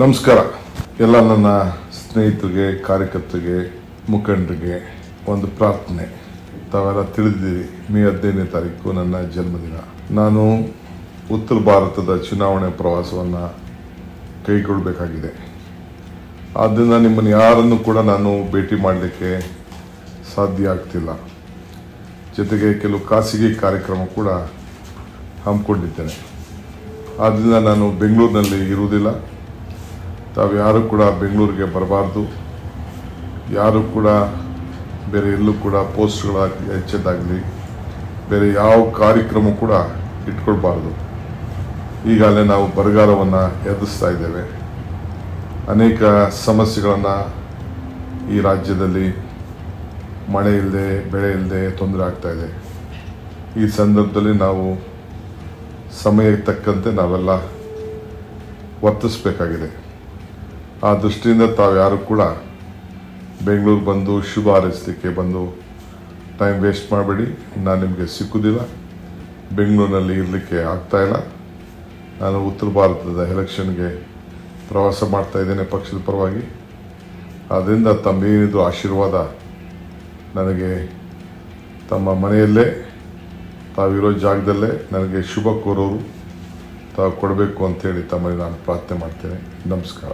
ನಮಸ್ಕಾರ ಎಲ್ಲ ನನ್ನ ಸ್ನೇಹಿತರಿಗೆ, ಕಾರ್ಯಕರ್ತರಿಗೆ, ಮುಖಂಡರಿಗೆ ಒಂದು ಪ್ರಾರ್ಥನೆ. ತಾವೆಲ್ಲ ತಿಳಿದಿದ್ದೀರಿ, ಮೇ 15ನೇ ತಾರೀಕು ನನ್ನ ಜನ್ಮದಿನ. ನಾನು ಉತ್ತರ ಭಾರತದ ಚುನಾವಣೆ ಪ್ರವಾಸವನ್ನು ಕೈಗೊಳ್ಳಬೇಕಾಗಿದೆ. ಆದ್ದರಿಂದ ನಿಮ್ಮನ್ನು ಯಾರನ್ನು ಕೂಡ ನಾನು ಭೇಟಿ ಮಾಡಲಿಕ್ಕೆ ಸಾಧ್ಯ ಆಗ್ತಿಲ್ಲ. ಜೊತೆಗೆ ಕೆಲವು ಖಾಸಗಿ ಕಾರ್ಯಕ್ರಮ ಕೂಡ ಹಮ್ಮಿಕೊಂಡಿದ್ದೇನೆ. ಆದ್ದರಿಂದ ನಾನು ಬೆಂಗಳೂರಿನಲ್ಲಿ ಇರುವುದಿಲ್ಲ. ತಾವು ಯಾರು ಕೂಡ ಬೆಂಗಳೂರಿಗೆ ಬರಬಾರ್ದು. ಯಾರು ಕೂಡ ಬೇರೆ ಎಲ್ಲೂ ಕೂಡ ಪೋಸ್ಟ್ಗಳ ಹೆಚ್ಚದಾಗಲಿ ಬೇರೆ ಯಾವ ಕಾರ್ಯಕ್ರಮ ಕೂಡ ಇಟ್ಕೊಳ್ಬಾರ್ದು. ಈಗಾಗಲೇ ನಾವು ಬರಗಾಲವನ್ನು ಎದುರಿಸ್ತಾ ಇದ್ದೇವೆ. ಅನೇಕ ಸಮಸ್ಯೆಗಳನ್ನು ಈ ರಾಜ್ಯದಲ್ಲಿ ಮಳೆ ಇಲ್ಲದೆ, ಬೆಳೆ ಇಲ್ಲದೆ ತೊಂದರೆ ಆಗ್ತಾ ಇದೆ. ಈ ಸಂದರ್ಭದಲ್ಲಿ ನಾವು ಸಮಯಕ್ಕೆ ತಕ್ಕಂತೆ ನಾವೆಲ್ಲ ವರ್ತಿಸಬೇಕಾಗಿದೆ. ಆ ದೃಷ್ಟಿಯಿಂದ ತಾವು ಯಾರು ಕೂಡ ಬೆಂಗಳೂರು ಬಂದು ಶುಭ ಹಾರೈಸಲಿಕ್ಕೆ ಬಂದು ಟೈಮ್ ವೇಸ್ಟ್ ಮಾಡಬೇಡಿ. ನಾನು ನಿಮಗೆ ಸಿಕ್ಕುವುದಿಲ್ಲ. ಬೆಂಗಳೂರಿನಲ್ಲಿ ಇರಲಿಕ್ಕೆ ಆಗ್ತಾಯಿಲ್ಲ. ನಾನು ಉತ್ತರ ಭಾರತದ ಎಲೆಕ್ಷನ್ಗೆ ಪ್ರವಾಸ ಮಾಡ್ತಾ ಇದ್ದೇನೆ ಪಕ್ಷದ ಪರವಾಗಿ. ಆದ್ದರಿಂದ ತಮ್ಮೇನಿದು ಆಶೀರ್ವಾದ ನನಗೆ ತಮ್ಮ ಮನೆಯಲ್ಲೇ, ತಾವಿರೋ ಜಾಗದಲ್ಲೇ ನನಗೆ ಶುಭ ಕೋರೋರು ತಾವು ಕೊಡಬೇಕು ಅಂತೇಳಿ ತಮ್ಮಲ್ಲಿ ನಾನು ಪ್ರಾರ್ಥನೆ ಮಾಡ್ತೇನೆ. ನಮಸ್ಕಾರ.